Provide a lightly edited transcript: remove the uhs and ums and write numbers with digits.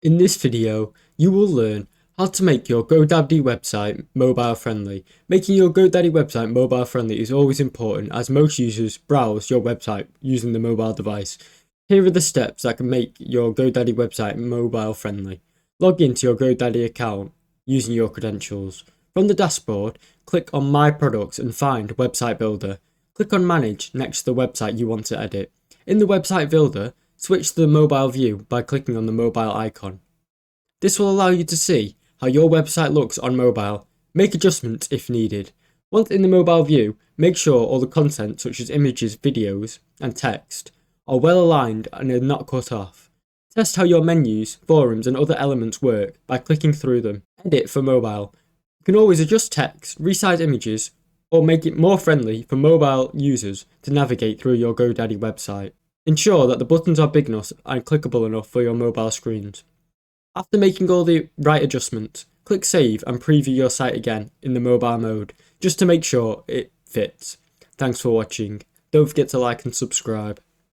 In this video, you will learn how to make your Godaddy website mobile friendly. Making your Godaddy website mobile friendly is always important as most users browse your website using the mobile device. Here are the steps that can make your Godaddy website mobile friendly. Log into your Godaddy account using your credentials. From the dashboard, click on My Products and find Website Builder. Click on Manage next to the website you want to edit. In the Website Builder, switch to the mobile view by clicking on the mobile icon. This will allow you to see how your website looks on mobile. Make adjustments if needed. Once in the mobile view, make sure all the content such as images, videos, and text are well aligned and are not cut off. Test how your menus, forums, and other elements work by clicking through them. Edit for mobile. You can always adjust text, resize images, or make it more friendly for mobile users to navigate through your Godaddy website. Ensure that the buttons are big enough and clickable enough for your mobile screens. After making all the right adjustments, click Save and preview your site again in the mobile mode, just to make sure it fits. Thanks for watching. Don't forget to like and subscribe.